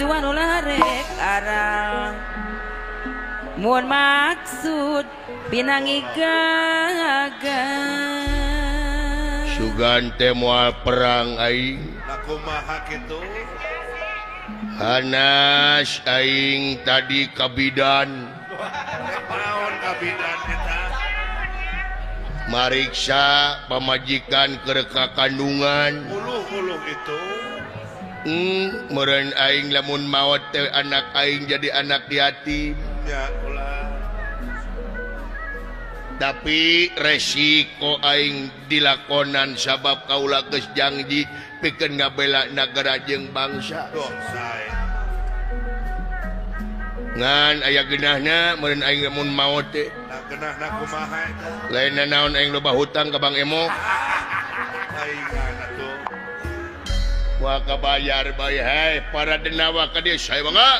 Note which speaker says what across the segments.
Speaker 1: cuan ulah rek arang mun maksud pinangi gaga
Speaker 2: sugan teh moal perang aing
Speaker 3: kumaha kitu
Speaker 2: Hanas aing tadi kabidan
Speaker 3: naon kabidan eta
Speaker 2: mariksa pamajikan kereka kandungan
Speaker 3: uluh itu
Speaker 2: meureun aing lamun maot teh anak aing jadi anak yatim
Speaker 3: ya ulah
Speaker 2: tapi resiko aing dilakonan sabab kaula geus janji pikeun ngabela nagara jeung bangsa
Speaker 3: dosa
Speaker 2: ngan aya geunahna meureun aing lamun maot teh
Speaker 3: geunahna kumaha eta
Speaker 2: lainna naon aing loba hutang ka Bang Emo
Speaker 3: aingan atuh
Speaker 2: wah kabayar bae hai para denawa ka dieu sae bangga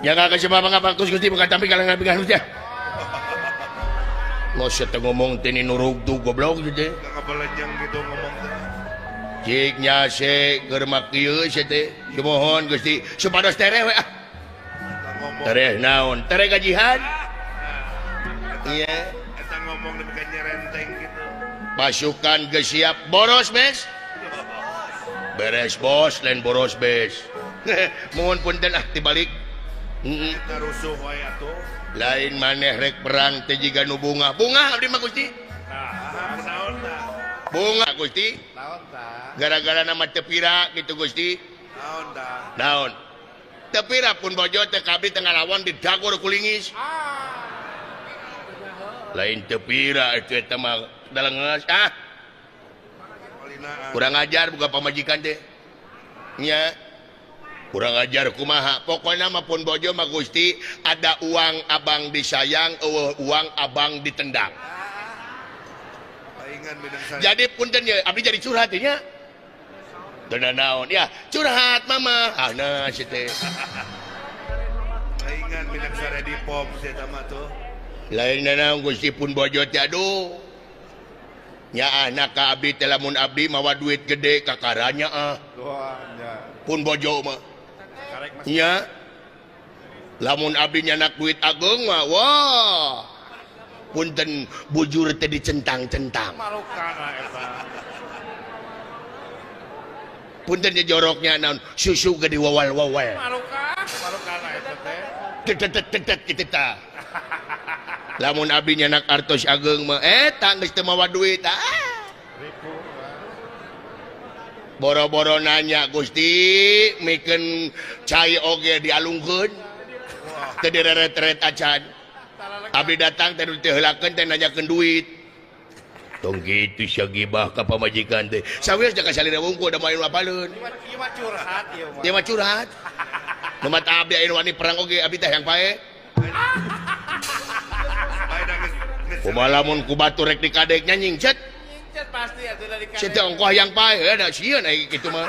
Speaker 2: jaga kesebab ngapakus Gusti bukan tapi kalangan pingan teh. Mau seteng ngomong tini nurug tuh goblok gitu.
Speaker 3: kabelenjang gitu ngomong teh
Speaker 2: Cik nyase keur mak kieu teh. Mohon Gusti supados tereh we ah.
Speaker 3: ngomong
Speaker 2: Tereh naon? Tereh gajihan. Iya.
Speaker 3: eta ngomong demi nyerenteng gitu
Speaker 2: Pasukan geus siap boros bes. Beres bos lain boros bes. Mohon punten ah tibalik.
Speaker 3: kita rusuh wae atuh
Speaker 2: Lain maneh rek perang teh jiga nu bunga abdi mah Gusti
Speaker 3: nah naon tah
Speaker 2: bunga Gusti
Speaker 3: naon tah
Speaker 2: gara-gara nama tepira gitu Gusti
Speaker 3: naon tah
Speaker 2: naon tepira pun bojo teh kabdi tengah lawan didagor kulingis lain tepira itu eta mah dalengeus
Speaker 3: palinaan
Speaker 2: kurang ajar buka pamajikan teh nya kurang ajar kumaha pokoknya mah pun bojo mah Gusti ada uang abang disayang uang abang ditendang
Speaker 3: palingan bidang saya
Speaker 2: jadi punten ya abdi jadi curhat nya dana naon ya curhat mama nah si teh
Speaker 3: palingan bidang sare di pom si eta mah tuh
Speaker 2: lain naon Gusti pun bojo teh aduh nya anak ka abdi teh lamun abdi mawa duit gede kakaranya
Speaker 3: doanya
Speaker 2: pun bojo mah
Speaker 3: karek mas
Speaker 2: nya lamun abdi nyanak duit ageung mah wah punten bujur teh dicentang-centang
Speaker 3: malukana eta
Speaker 2: punten nya joroknya naon susu ge diwawal-wawal
Speaker 3: malukana eta teh
Speaker 2: tetet kitu tah lamun abdi nyanak artos ageung mah eta geus teu mawa duit
Speaker 3: ribu
Speaker 2: boro-boro nanya Gusti mikeun cai oge dialungkeun teu direret-ret acan abdi datang teh teu heulakeun teh nanyakeun duit tong kitu sia gibah ka pamajikan teh sawios da kasalina wungkul da main lapaleun
Speaker 3: ieu mah curhat ieu mah
Speaker 2: dia mah curhat nu mata abdi aya wani perang oge abdi teh yang pae kumaha lamun ku batu rek dikadeknya nyingcet
Speaker 3: pasti atuh dari
Speaker 2: si teh ongkoh yang pae ada sieun aya kitu mah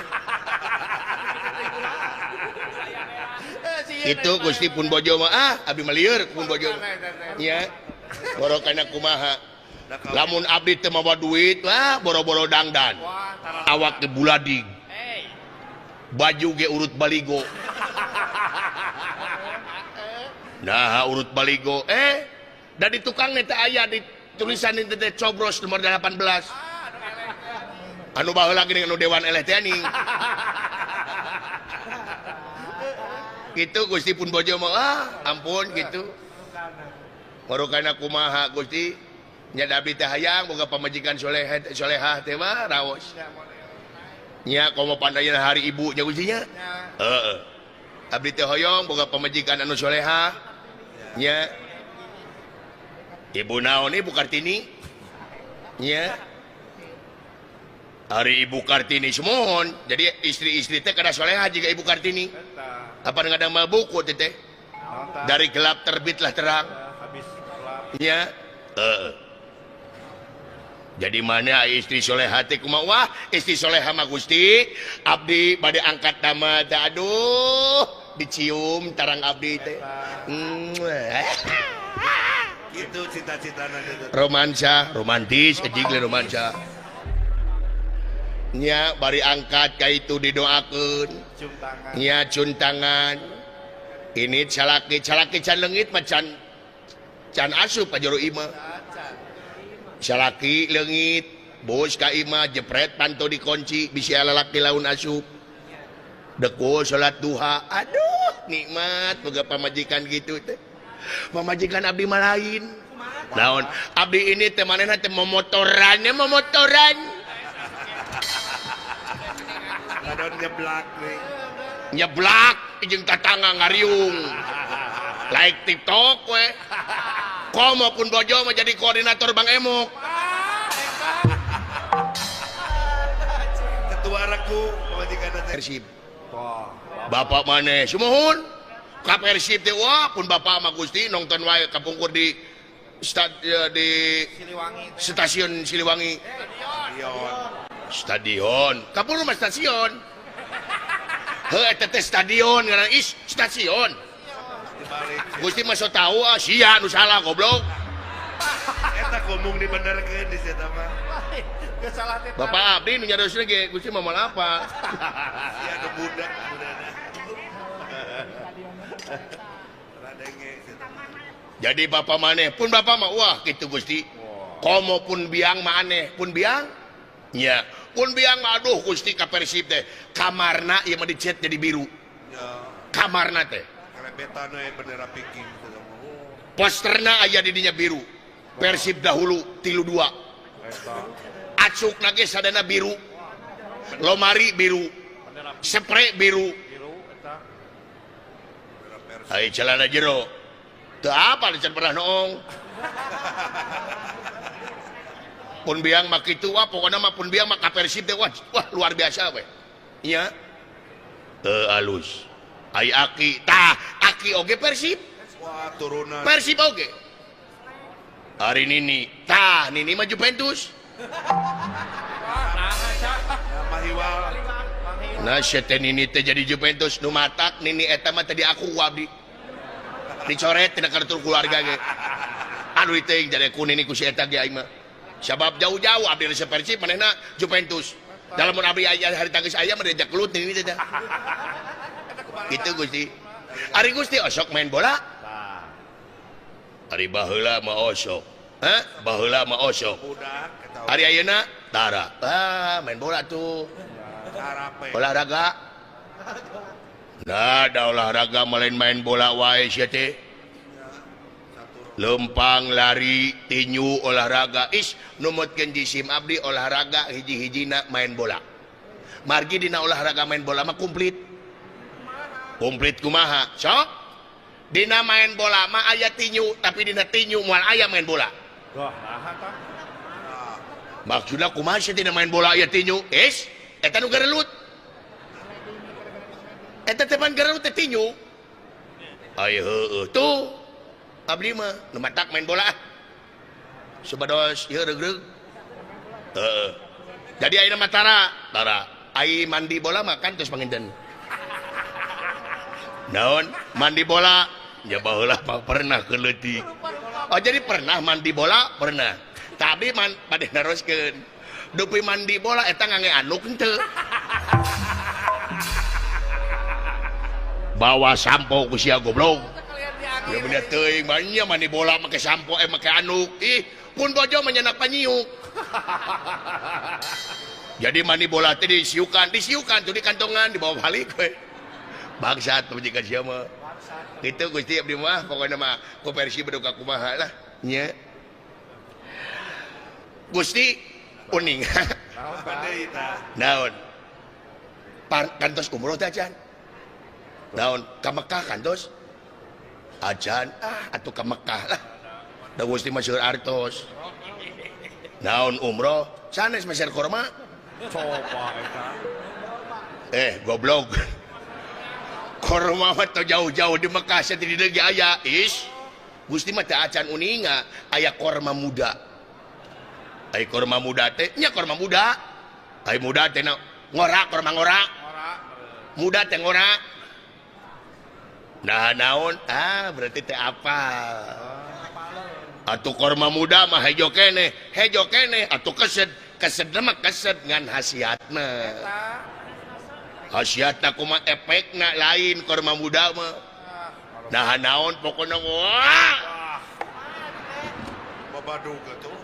Speaker 2: itu Gusti pun bojo mah abdi mah lieur pun bojo nya borokana kumaha lamun abdi teu mawa duit wah boro-boro dangdan awak ge bulading baju ge urut baligo nah urut baligo da di tukang teh aya di tulisan teh cobros nomor 18 anu baheula gini anu dewan eleh teh anjing gitu Gusti pun bojo mah ampun gitu marokana kumaha Gusti nya abdi teh hayang boga pamajikan solehah teh mah raos nya komo pandayana hari ibu nya Gusti nya heeh abdi teh hoyong boga pamajikan anu solehah nya ibu naon ibu Kartini nya hari ibu Kartini semohon jadi istri-istri teh kada solehah jika ibu Kartini apa ngadang mal buku teh dari gelap terbitlah terang
Speaker 3: habis gelap
Speaker 2: nya Jadi mana istri soleha teh kumaha? Wah, istri soleha mah Gusti, abdi bade angkat nama teh aduh, dicium tarang abdi teh.
Speaker 3: Itu cita-citana itu.
Speaker 2: Romansa, romantis, ejing le romansa. Nya bari angkat ka itu didoakeun.
Speaker 3: Cium tangan.
Speaker 2: Nya cium tangan. Ini calaki can leungit mah can asup ka jero imah. Salaki leungit bos ka imah jepret panto dikunci bisi lalaki laun asup deko salat duha aduh nikmat boga pamajikan gitu teh pamajikan abdi mah lain naon abdi ini teh manehna teh momotoran
Speaker 3: Kadon nyeblak nih.
Speaker 2: nyeblak jeung tatangga ngariung like TikTok we komo pun bojo mah jadi koordinator Bang Emok.
Speaker 3: Ketua regu pemajikan teh.
Speaker 2: Persib.
Speaker 3: Wah,
Speaker 2: Bapak maneh sumuhun ka Persib teh wah pun bapak mah Gusti nonton wae kapungkur di
Speaker 3: Siliwangi.
Speaker 2: stasiun Siliwangi. Stadion. Kapur mah stasiun. Heuh eta teh stadion ngaran stasiun.
Speaker 3: Dibalik.
Speaker 2: Gusti mah so tahu sia nu salah goblok.
Speaker 3: Eta ngomong dibenerkeun di situ mah. Kesalah teh.
Speaker 2: Bapak abdi nu nyadosna ge Gusti mah moal apa?
Speaker 3: Ya ada budak budana. Radenge situ.
Speaker 2: Jadi bapak maneh pun bapak mah wah kitu Gusti. Komo pun biang mah aneh, pun biang nya. Pun biang mah aduh Gusti ka Persib teh. Kamarna ieu mah dicet jadi biru.
Speaker 3: Ya,
Speaker 2: Kamarna teh.
Speaker 3: kalebetan we bendera Peking situ.
Speaker 2: Posterna aya di dinya biru. Persib dahulu 3-2.
Speaker 3: Eta
Speaker 2: Acuk nage sadana biru. Lomari biru. Spray biru.
Speaker 3: biru eta bendera Persib.
Speaker 2: Ai celana jero. Teu apa dican pernah noong. Pun biang mah kitu wah pokona mah pun biang mah ka Persib teh wah luar biasa we. Iya. Teu alus. Ai Aki, tah Aki oge Persib.
Speaker 3: Wah, turunan.
Speaker 2: Persib oge. Hari Nini, tah Nini mah Juventus.
Speaker 3: Ya, Mahiwal.
Speaker 2: Nah, syete Nini teh jadi Juventus nu matak Nini eta mah tadi aku abdi. Dicoret tina kartu keluarga ge. Aduh teuing jadi ku Nini ku si eta ge aing mah. Sabab jauh-jauh abdi resep Persib manehna Juventus. Dalam mun abdi aya hari tangis aya mah diajak kelut Nini teh. Gitu Gusti. Ari Gusti osok main bola. Ari baheula mah osok. Hah? Baheula mah osok.
Speaker 3: Budak eta
Speaker 2: Hari ayeuna tara. Main bola tuh.
Speaker 3: Arape.
Speaker 2: Olahraga. Nah, da olahraga main bola wae sia teh. Lempang, lari, tinju, olahraga. Numutkeun jisim abdi olahraga hiji-hijina main bola. Margi dina olahraga main bola mah komplit. Komplit kumaha? Sok. Dina main bola mah aya tinju, tapi dina tinju moal aya main bola.
Speaker 3: Wah, naha tah?
Speaker 2: Maksudna kumaha sih dina main bola aya tinju? Eta nu garelut. Eta teh pan garelut teh tinju. Ai heueuh tuh. Abdi mah nu matak main bola. Subados ieu reug-reug. Heeh. Jadi ayeuna mah tara. Ai mandi bola makan terus panginten. Naon? Mandi bola? Ya baheula mah pernah keleutik. Oh jadi pernah mandi bola? Pernah. Tapi bade naroskeun. Dupi mandi bola eta ngange anuk henteu. Bawa sampo ku sia goblok. Ya bener teuing banyak mandi bola make sampo make anuk. Pun bojo menyenak panyiuk. Jadi mandi bola teh disiukan tuh di kantongan di bawah balik we. Bangsat pamajikan sia mah. Kitu Gusti abdi mah pokona mah ku Persib beduka kumaha lah nya. Gusti uning.
Speaker 3: Naon deui tah?
Speaker 2: Naon? Kantos umroh teh acan. Naon ka Mekah kantos? Acan atuh ka Mekah lah. Da Gusti mah seueur artos. Naon umroh? Sanes masyar korma?
Speaker 3: Coba eta.
Speaker 2: Goblok. Korma mah teu jauh-jauh di Mekah sia di deui aya. Gusti mah teh acan uninga aya korma muda. ai korma muda teh nya korma muda ai muda teh ngorak korma ngorak muda teh ngorak nah naon berarti teh apa atuh korma muda mah hejo kene atuh kesed mah kesed ngan hasiatna kumaha efekna lain korma muda mah nah naon pokona wah
Speaker 3: babadug atuh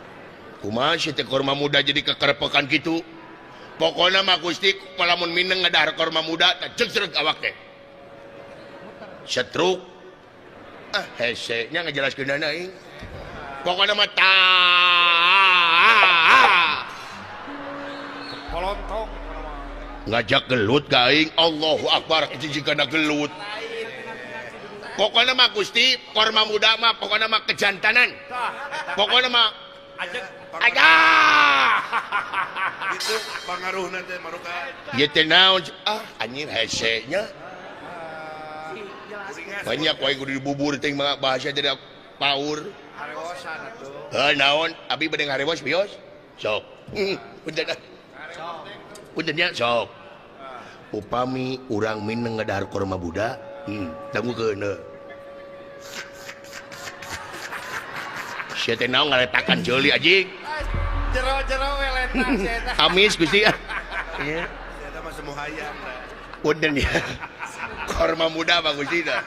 Speaker 2: kumaha si teh korma muda jadi kekerpekan gitu pokona mah Gusti palamun mineng ngadahar korma muda cek awak teh setruk hese nya ngajelaskeun aing pokona mah
Speaker 3: polontong
Speaker 2: ngajak gelut ka aing Allahu Akbar jigana gelut pokona mah Gusti korma muda mah pokona mah kejantanan pokona mah aja
Speaker 3: itu pangaruhna teh maruka
Speaker 2: ieu teh naon anjing hese nya banyak wae kudu dibubur teh mah bahasa jadi paur
Speaker 3: harewosan atuh
Speaker 2: naon abi bade ngarewos bios sok punten nya sok upami urang mineng ngadahar korma budak dangukeun sia teh naon ngaletakan jeuli anjing
Speaker 3: jero we letak sia eta
Speaker 2: amis Gusti ieu
Speaker 3: eta mah semu hayang
Speaker 2: punten ya korma muda Bang Gusti dah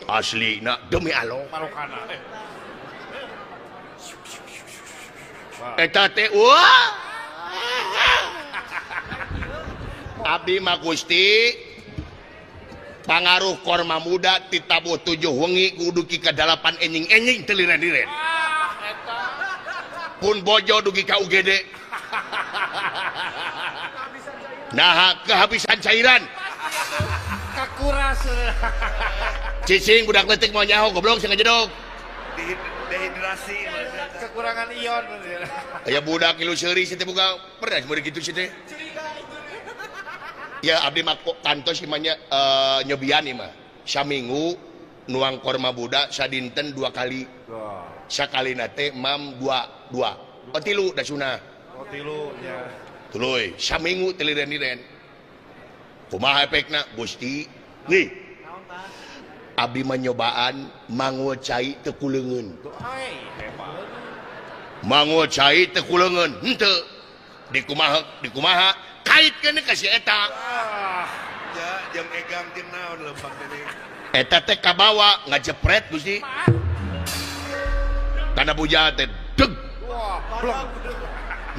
Speaker 2: asli nak demi Allah
Speaker 3: marukana
Speaker 2: eta teh wah abdi mah Gusti pangaruh korma muda ti tabuh 7 wengi kudu ki ka 8 enjing teu liren-liren pun bojo dugi ka UGD nah kehabisan cairan
Speaker 3: kakuras
Speaker 2: cicing budak leutik mau nyaho goblok sing ngajedog
Speaker 3: dehidrasi kekurangan ion
Speaker 2: aya budak kilu seuri teh boga pernah meureun kitu teh ya abdi mah kantos imanya nyobian ieu mah saminggu nuang korma budak sadinten 2 kali sakalina teh mam 2 3 da sunah
Speaker 3: 3 nya
Speaker 2: tuluy saminggu teu liren-liren kumaha efekna Gusti nih abdi mah nyobaan mangu cai teu kuleungeun mangu cai teu kuleungeun henteu dikumaha kaitkeun ka si eta
Speaker 3: ya jam egang jeung naon leumpang teh
Speaker 2: eta teh kabawa ngajepret Gusti kana bujal teh deg
Speaker 3: wah blong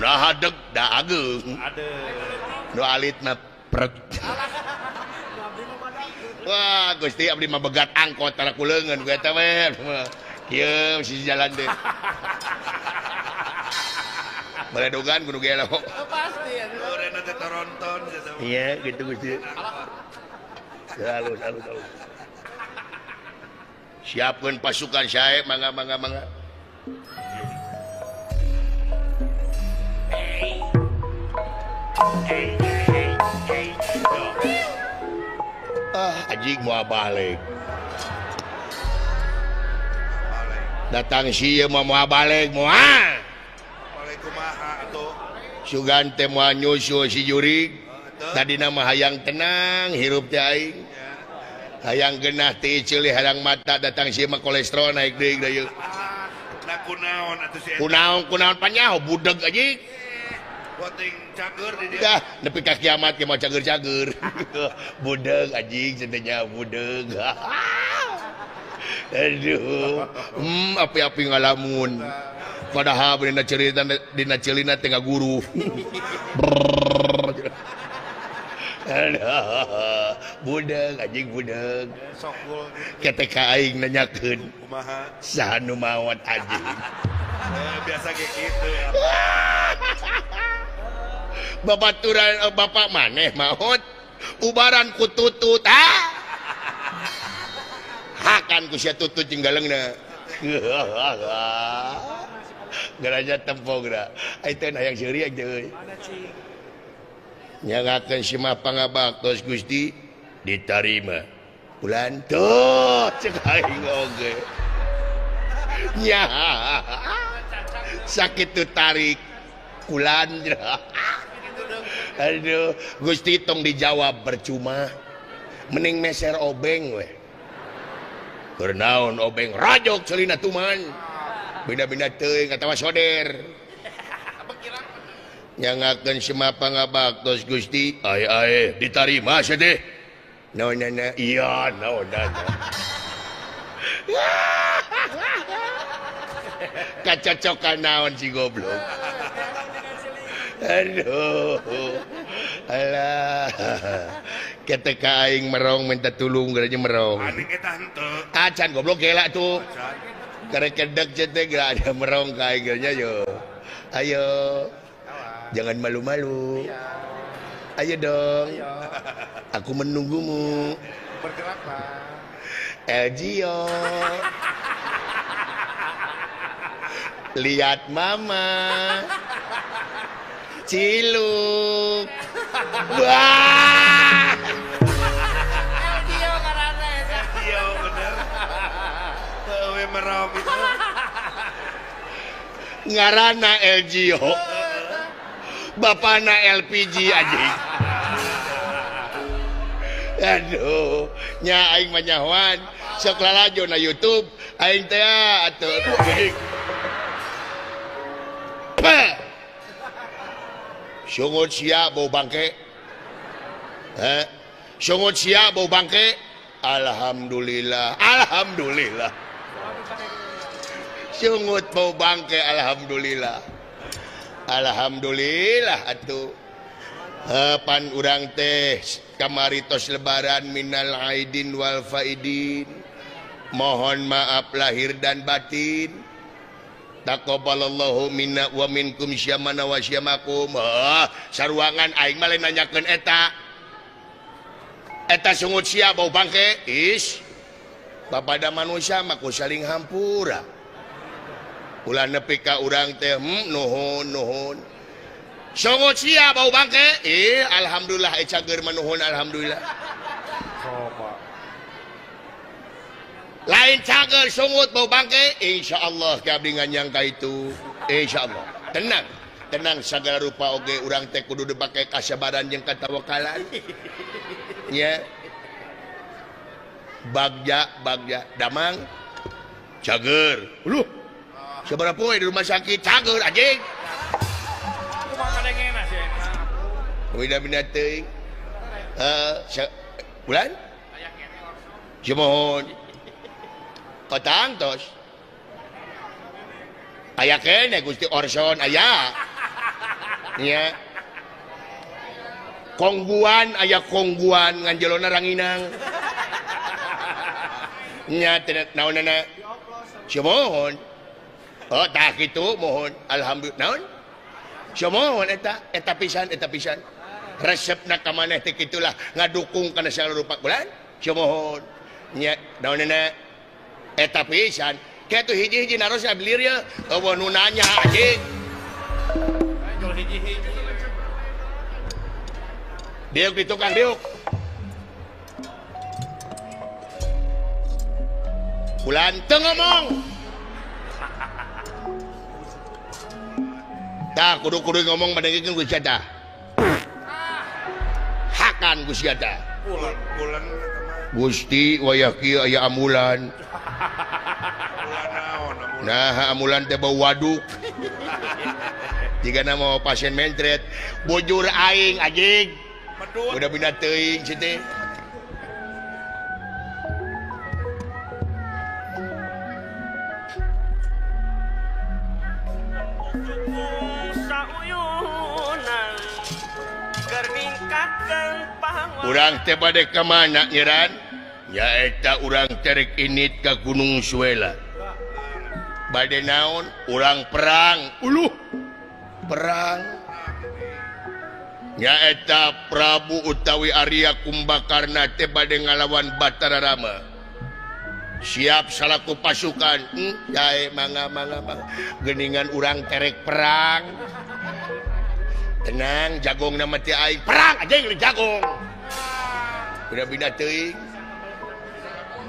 Speaker 2: nah deg da ageung
Speaker 3: adeuh
Speaker 2: nu alit mah prek wah Gusti abdi mah begat angkot tara kuleungeun ku eta we kieu si jalan teh baledogan kudu gelo
Speaker 3: pasti orena teh toronton
Speaker 2: iya gitu Gusti halus siapkeun pasukan sae mangga anjing mau balik datang sieu mau balik mau
Speaker 3: kumaha atuh
Speaker 2: sugan teh moal nyusul si jurig tadina mah hayang tenang hirup teh aing hayang geunah teh ceulih hayang mata datang sieu mah kolesterol naik deui da ieu
Speaker 3: nah kunaon atuh si
Speaker 2: kunaon panyaho budeg anjing
Speaker 3: poting cager di dia
Speaker 2: dah nepi ka kiamat ge mau cager-cager budeg anjing sedenya budeg aduh api-api ngalamun padahal dina cerita dina celina teh ngaguru budeg anjing budeg
Speaker 3: sokul
Speaker 2: ketek aing nanyakeun
Speaker 3: kumaha
Speaker 2: saha nu maot anjing
Speaker 3: biasa ge kitu
Speaker 2: babaturan bapak maneh maot ubaran ku tutut hakan ku sia tutut jinggalengna garaja tempogra ayeuna hayang seuriang teh nyangakeun si mah pangabaktos Gusti ditarima bulan tuh cek aing oge nya sakit tuh tarik kulan aduh Gusti tong dijawab percuma mending meser obeng weh keur naon obeng rajok celina tuman bina-bina teuing atawa soder nyangakeun semapa ngabaktos Gusti ae ditarima sia teh naonana iya naonana kacocokan naon si goblok aduh alah ketika aing merong minta tulung geranya merong
Speaker 3: Aning eta henteu.
Speaker 2: acan goblok gela tuh karek kedek cete gak ada merong ka aing geranya yo ayo jangan malu-malu ayo dong aku menunggumu
Speaker 3: Bergeraklah.
Speaker 2: Elgio lihat mama ciluk wah
Speaker 3: Iya bener. Teu merom itu.
Speaker 2: ngarana Elgio bapana LPG aja aduh nya aing manyahoan sok lalajo na YouTube aing teh atuh geuning sungut sia bau bangke sungut sia bau bangke alhamdulillah alhamdulillah sungut bau bangke alhamdulillah alhamdulillah atuh pan urang teh kamari tos lebaran minal aidin wal faidin mohon maaf lahir dan batin taqabbalallahu minna wa minkum syamana wa syamakum saruangan aing mah lain nanyakeun eta sungut sia bau bangke is bapada manusia mah ku saling hampura ulah nepi ka urang teh nuhun sungut sia bau bangke alhamdulillah cager manuhun alhamdulillah
Speaker 3: Coba.
Speaker 2: lain cager sungut bau bangke insyaallah kabdi nganyangka itu insyaallah tenang segala rupa oge urang teh kudu dipake kasabaran jeung katawakalan nya bagja damang cager uluh sabaraha poe di rumah sakit cager anjing Wida-wida teuing bulan Jumohon Kotang tos aya kene Gusti Orson aya nya kongguan aya kongguan nganjelona ranginang nya naonana Jumohon oh tah kitu mohon alhamdulillah naon Jumohon eta pisan resepna ka maneh teh kitulah ngadukung kana segala rupa bulan Jumohon nya naonana eta pisan kitu hiji-hiji narosna belir ya eueuh nu nanya anjing jual hiji-hiji diuk di tukang diuk bulan teu ngomong tah kudu ngomong madengkeun Gusti eta hakan Gusti eta
Speaker 3: Bulan
Speaker 2: Gusti wayah kieu aya amulan nah amulan teh bau waduk jika nama pasien mentret bujur aing anjing udah bina teuing situ urang teh bade ka mana nyeran nyaeta urang terek init ka Gunung Suela bade naon urang perang uluh perang nyaeta Prabu utawi Arya Kumbakarna teh bade ngalawan Batara Rama siap salaku pasukan jae mangga geuningan urang terek perang tenang jagong nama ti aing perang aja yang jagong bina-bina teuing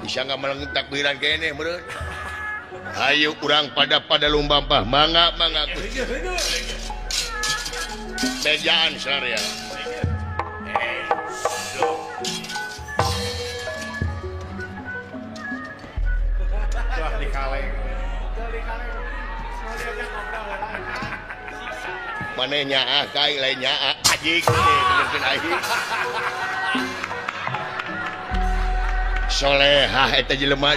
Speaker 2: bisa nggak melengit takbiran kene meureun Ayo kurang pada lumba mangga bejaan saya manehnya kai lainnya ajik solehah eta jelema